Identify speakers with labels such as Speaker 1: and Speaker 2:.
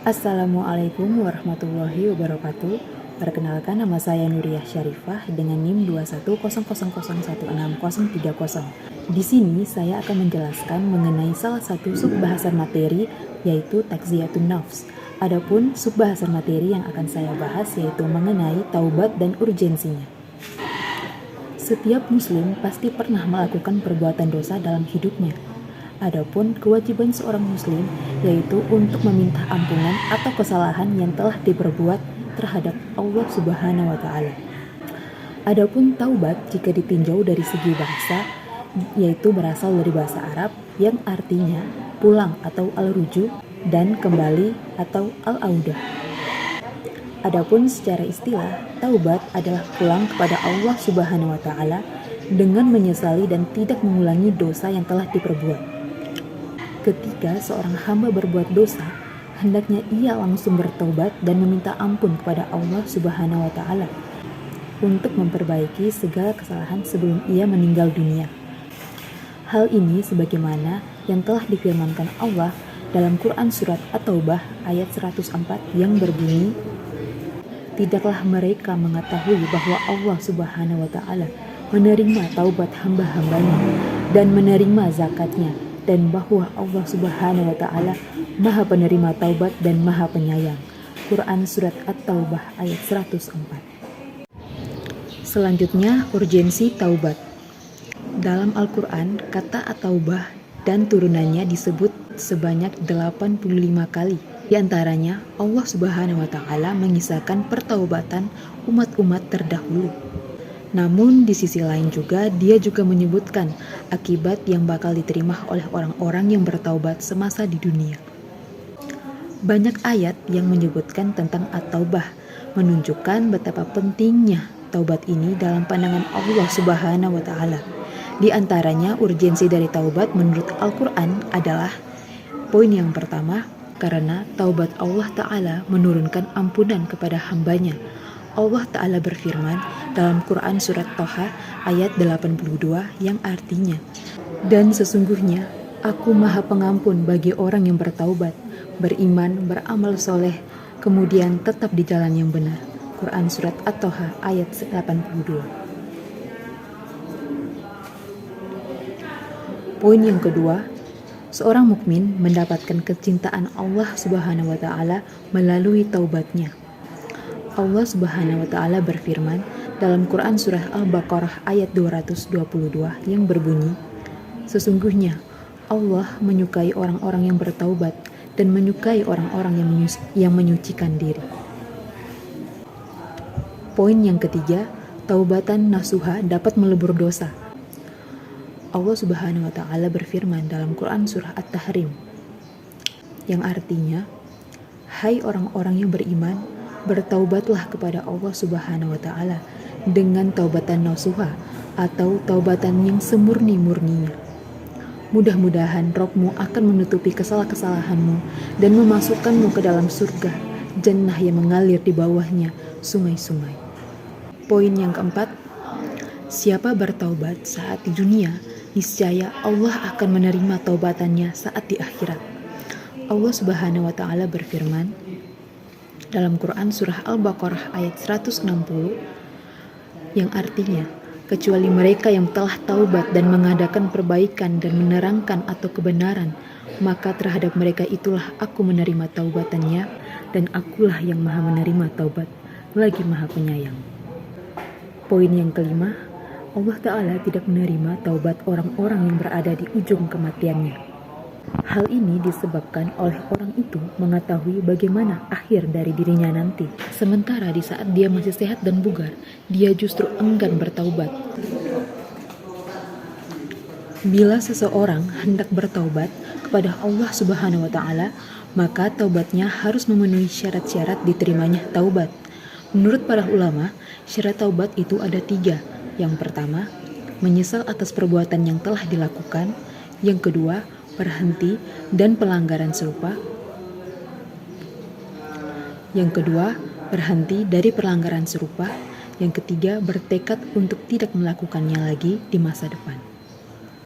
Speaker 1: Assalamualaikum warahmatullahi wabarakatuh. Perkenalkan, nama saya Nuriyah Syarifah dengan NIM 2100016030. Di sini saya akan menjelaskan mengenai salah satu subbahasan materi, yaitu takziyatun nafs. Adapun subbahasan materi yang akan saya bahas yaitu mengenai taubat dan urgensinya. Setiap muslim pasti pernah melakukan perbuatan dosa dalam hidupnya. Adapun kewajiban seorang muslim yaitu untuk meminta ampunan atau kesalahan yang telah diperbuat terhadap Allah Subhanahu wa taala. Adapun taubat jika ditinjau dari segi bahasa yaitu berasal dari bahasa Arab yang artinya pulang atau al-ruju dan kembali atau al-audah. Adapun secara istilah, taubat adalah pulang kepada Allah Subhanahu wa taala dengan menyesali dan tidak mengulangi dosa yang telah diperbuat. Ketika seorang hamba berbuat dosa, hendaknya ia langsung bertobat dan meminta ampun kepada Allah Subhanahu wa taala untuk memperbaiki segala kesalahan sebelum ia meninggal dunia. Hal ini sebagaimana yang telah difirmankan Allah dalam Quran surat At-Taubah ayat 104 yang berbunyi, "Tidaklah mereka mengetahui bahwa Allah Subhanahu wa taala menerima taubat hamba-hambanya dan menerima zakatnya, dan bahwa Allah Subhanahu wa taala Maha penerima taubat dan Maha penyayang." Quran surat At-Taubah ayat 104. Selanjutnya, urgensi taubat. Dalam Al-Quran, kata At-Taubah dan turunannya disebut sebanyak 85 kali. Di antaranya, Allah Subhanahu wa taala mengisahkan pertaubatan umat-umat terdahulu. Namun di sisi lain juga dia juga menyebutkan akibat yang bakal diterima oleh orang-orang yang bertaubat semasa di dunia. Banyak ayat yang menyebutkan tentang At-Taubah, menunjukkan betapa pentingnya taubat ini dalam pandangan Allah Subhanahu wa taala. Di antaranya urgensi dari taubat menurut Al-Quran adalah poin yang pertama, karena taubat Allah Ta'ala menurunkan ampunan kepada hambanya. Allah Ta'ala berfirman dalam Quran surat Toha ayat 82 yang artinya, "Dan sesungguhnya Aku Maha Pengampun bagi orang yang bertaubat, beriman, beramal soleh, kemudian tetap di jalan yang benar." Quran surat At-Toha ayat 82. Poin yang kedua, seorang mukmin mendapatkan kecintaan Allah Subhanahu wa taala melalui taubatnya. Allah Subhanahu wa taala berfirman dalam Quran surah Al-Baqarah ayat 222 yang berbunyi, "Sesungguhnya Allah menyukai orang-orang yang bertaubat dan menyukai orang-orang yang menyucikan diri." Poin yang ketiga, taubatan nasuha dapat melebur dosa. Allah Subhanahu wa taala berfirman dalam Quran surah At-Tahrim yang artinya, "Hai orang-orang yang beriman, bertaubatlah kepada Allah Subhanahu wa taala dengan taubatan nasuha atau taubatan yang semurni-murninya. Mudah-mudahan Rabb-mu akan menutupi kesalahan-kesalahanmu dan memasukkanmu ke dalam surga, jannah yang mengalir di bawahnya sungai-sungai." Poin yang keempat, siapa bertaubat saat di dunia, niscaya Allah akan menerima taubatannya saat di akhirat. Allah Subhanahu wa taala berfirman dalam Quran surah Al-Baqarah ayat 160 yang artinya, "Kecuali mereka yang telah taubat dan mengadakan perbaikan dan menerangkan atau kebenaran, maka terhadap mereka itulah Aku menerima taubatannya, dan Akulah yang Maha menerima taubat, lagi Maha penyayang." Poin yang kelima, Allah Ta'ala tidak menerima taubat orang-orang yang berada di ujung kematiannya. Hal ini disebabkan oleh orang itu mengetahui bagaimana akhir dari dirinya nanti. Sementara di saat dia masih sehat dan bugar, dia justru enggan bertaubat. Bila seseorang hendak bertaubat kepada Allah Subhanahu wa taala, maka taubatnya harus memenuhi syarat-syarat diterimanya taubat. Menurut para ulama, syarat taubat itu ada 3. Yang pertama, menyesal atas perbuatan yang telah dilakukan. Yang kedua, berhenti dan pelanggaran serupa. Yang kedua, berhenti dari pelanggaran serupa. Yang ketiga, bertekad untuk tidak melakukannya lagi di masa depan.